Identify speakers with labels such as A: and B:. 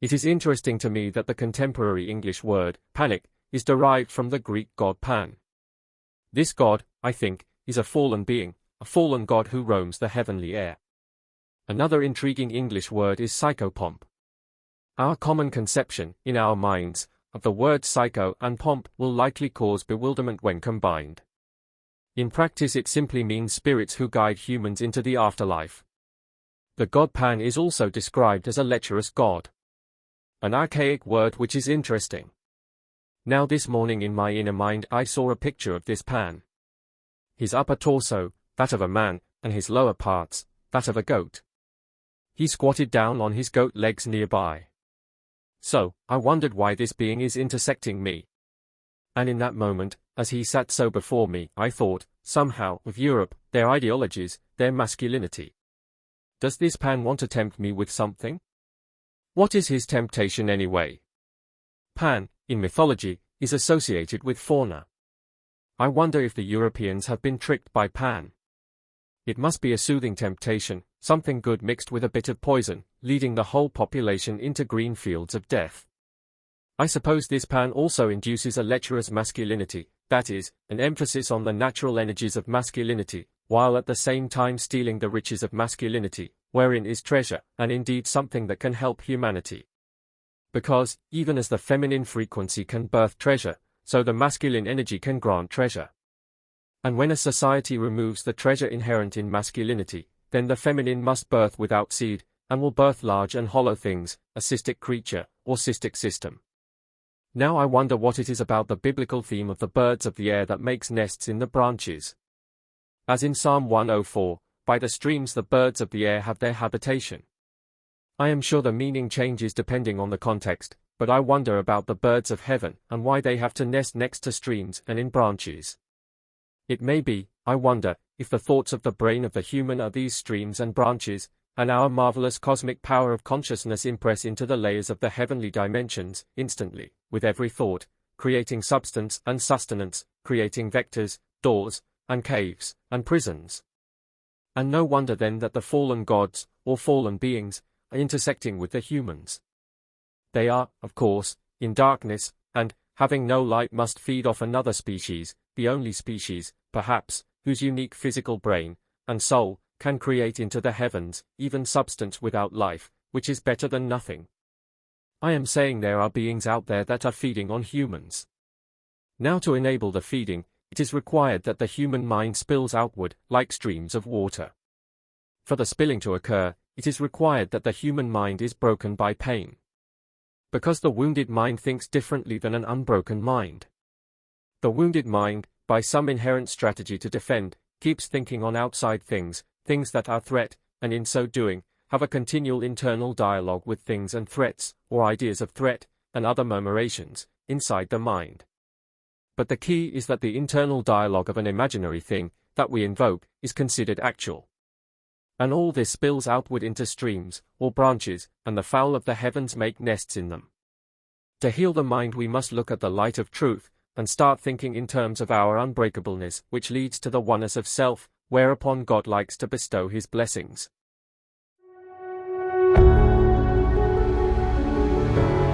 A: It is interesting to me that the contemporary English word, panic, is derived from the Greek god Pan. This god, I think, is a fallen being, a fallen god who roams the heavenly air. Another intriguing English word is psychopomp. Our common conception, in our minds, of the words psycho and pomp will likely cause bewilderment when combined. In practice it simply means spirits who guide humans into the afterlife. The god Pan is also described as a lecherous god. An archaic word which is interesting. Now this morning in my inner mind I saw a picture of this Pan. His upper torso, that of a man, and his lower parts, that of a goat. He squatted down on his goat legs nearby. So, I wondered why this being is intersecting me. And in that moment, as he sat so before me, I thought, somehow, of Europe, their ideologies, their masculinity. Does this Pan want to tempt me with something? What is his temptation anyway? Pan, in mythology, is associated with fauna. I wonder if the Europeans have been tricked by Pan. It must be a soothing temptation, something good mixed with a bit of poison, leading the whole population into green fields of death. I suppose this Pan also induces a lecherous masculinity, that is, an emphasis on the natural energies of masculinity, while at the same time stealing the riches of masculinity, wherein is treasure, and indeed something that can help humanity. Because, even as the feminine frequency can birth treasure, so the masculine energy can grant treasure. And when a society removes the treasure inherent in masculinity, then the feminine must birth without seed, and will birth large and hollow things, a cystic creature, or cystic system. Now I wonder what it is about the biblical theme of the birds of the air that makes nests in the branches. As in Psalm 104, by the streams the birds of the air have their habitation. I am sure the meaning changes depending on the context, but I wonder about the birds of heaven and why they have to nest next to streams and in branches. It may be, I wonder, if the thoughts of the brain of the human are these streams and branches, and our marvelous cosmic power of consciousness impress into the layers of the heavenly dimensions, instantly, with every thought, creating substance and sustenance, creating vectors, doors, and caves, and prisons. And no wonder then that the fallen gods, or fallen beings, are intersecting with the humans. They are, of course, in darkness, and, having no light must feed off another species, the only species, perhaps, whose unique physical brain, and soul, can create into the heavens, even substance without life, which is better than nothing. I am saying there are beings out there that are feeding on humans. Now to enable the feeding, it is required that the human mind spills outward, like streams of water. For the spilling to occur, it is required that the human mind is broken by pain. Because the wounded mind thinks differently than an unbroken mind. The wounded mind, by some inherent strategy to defend, keeps thinking on outside things, things that are threat, and in so doing, have a continual internal dialogue with things and threats, or ideas of threat, and other murmurations, inside the mind. But the key is that the internal dialogue of an imaginary thing, that we invoke, is considered actual. And all this spills outward into streams, or branches, and the fowl of the heavens make nests in them. To heal the mind we must look at the light of truth, and start thinking in terms of our unbreakableness, which leads to the oneness of self, whereupon God likes to bestow his blessings.